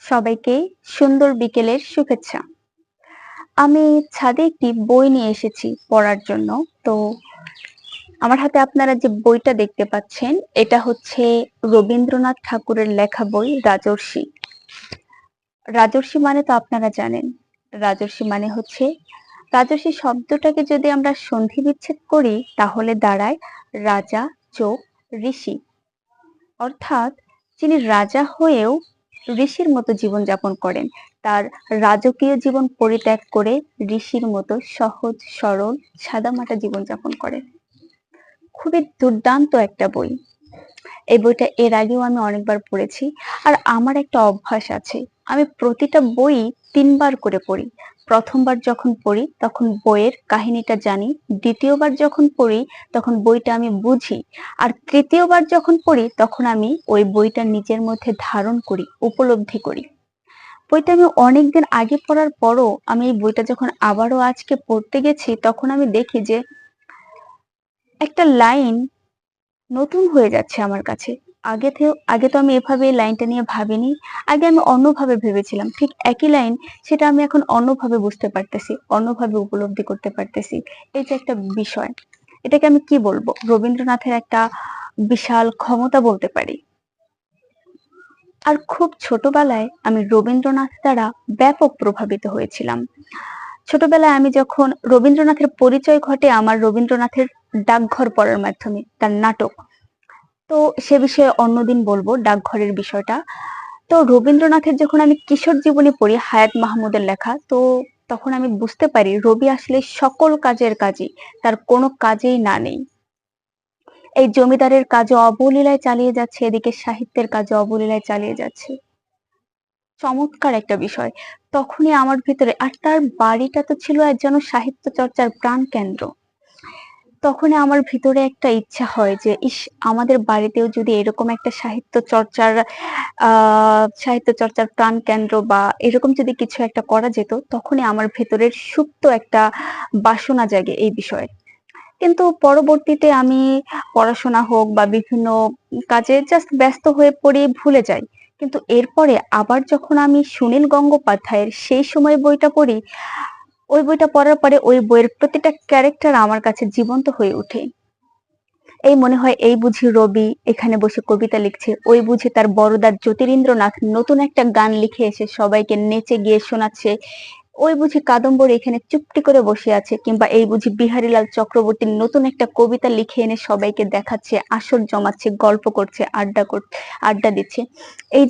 সবাইকে সুন্দর বিকেলের শুভেচ্ছা। আমি ছাদে একটি বই নিয়ে এসেছি পড়ার জন্য। তো আমার হাতে আপনারা যে বইটা দেখতে পাচ্ছেন, এটা হচ্ছে রবীন্দ্রনাথ ঠাকুরের লেখা বই 'রাজর্ষি'। রাজর্ষি মানে তো আপনারা জানেন। রাজর্ষি মানে হচ্ছে রাজর্ষি শব্দটাকে যদি আমরা সন্ধি বিচ্ছেদ করি তাহলে দাঁড়ায় রাজা যোগ ঋষি। অর্থাৎ যিনি রাজা হয়েও ঋষির মতো জীবনযাপন করেন, তার রাজকীয় জীবন পরিত্যাগ করে ঋষির মতো সহজ সরল সাদামাটা জীবনযাপন করেন। খুবই দুর্দান্ত একটা বই। এই বইটা এর আগেও আমি অনেকবার পড়েছি। আর আমার একটা অভ্যাস আছে, আমি প্রতিটা বই ৩ বার করে পড়ি। প্রথমবার যখন পড়ি তখন বইয়ের কাহিনীটা জানি, দ্বিতীয়বার যখন পড়ি তখন বইটা আমি বুঝি, আর তৃতীয়বার যখন পড়ি তখন আমি ওই বইটা নিজের মধ্যে ধারণ করি, উপলব্ধি করি। বইটা আমি অনেকদিন আগে পড়ার পরও আমি এই বইটা যখন আবারও আজকে পড়তে গেছি তখন আমি দেখি যে একটা লাইন নতুন হয়ে যাচ্ছে আমার কাছে। আগে তো আমি এভাবে এই লাইনটা নিয়ে ভাবিনি। আগে আমি অন্যভাবে ভেবেছিলাম। ঠিক একই লাইন, সেটা আমি এখন অন্যভাবে বুঝতে পারতেছি, অন্যভাবে উপলব্ধি করতে পারতেছি। এই যে একটা বিষয়, এটাকে আমি কি বলবো? রবীন্দ্রনাথের একটা বিশাল ক্ষমতা বলতে পারি। আর খুব ছোটবেলায় আমি রবীন্দ্রনাথ দ্বারা ব্যাপক প্রভাবিত হয়েছিলাম। ছোটবেলায় আমি যখন রবীন্দ্রনাথের পরিচয় ঘটে আমার রবীন্দ্রনাথের ডাকঘর পড়ার মাধ্যমে, তার নাটক। তো সে বিষয়ে অন্যদিন বলবো ডাকঘরের বিষয়টা। তো রবীন্দ্রনাথের যখন আমি কিশোর জীবনী পড়ি, হায়াত মাহমুদের লেখা, তো তখন আমি বুঝতে পারি রবি আসলে সকল কাজের কাজই, তার কোনো কাজেই না নেই। এই জমিদারের কাজও অবলীলায় চালিয়ে যাচ্ছে, এদিকে সাহিত্যের কাজও অবলীলায় চালিয়ে যাচ্ছে। চমৎকার একটা বিষয়। তখনই আমার ভিতরে, আর তার বাড়িটা তো ছিল যেন সাহিত্য চর্চার প্রাণ কেন্দ্র। তখনই আমার ভিতরে একটা ইচ্ছা হয় যে ইস, আমাদের বাড়িতেও যদি এরকম একটা সাহিত্য চর্চার প্রাণ কেন্দ্র বা এরকম যদি কিছু একটা করা যেত, তখনই আমার ভেতরের সুপ্ত একটা বাসনা জাগে এই বিষয়ে। কিন্তু পরবর্তীতে আমি পড়াশোনা হোক বা বিভিন্ন কাজে জাস্ট ব্যস্ত হয়ে পড়ে ভুলে যাই। কিন্তু এরপরে আবার যখন আমি সুনীল গঙ্গোপাধ্যায়ের সেই সময় বইটা পড়ি, ওই বইটা পড়ার পরে ওই বইয়ের প্রতিটা ক্যারেক্টার আমার কাছে জীবন্ত হয়ে ওঠে। এই মনে হয় এই বুঝি রবি এখানে বসে কবিতা লিখছে, ওই বুঝি তার বড়দা জ্যোতিরিন্দ্রনাথ নতুন একটা গান লিখে এসে সবাইকে নেচে গিয়ে শোনাচ্ছে, ওই বুঝি কাদম্বরী এখানে চুপটি করে বসে আছে, কিংবা এই বুঝি বিহারীলাল চক্রবর্তী নতুন একটা কবিতা লিখে এনে সবাইকে দেখাচ্ছে, আসর জমাচ্ছে, গল্প করছে, আড্ডা দিচ্ছে। এই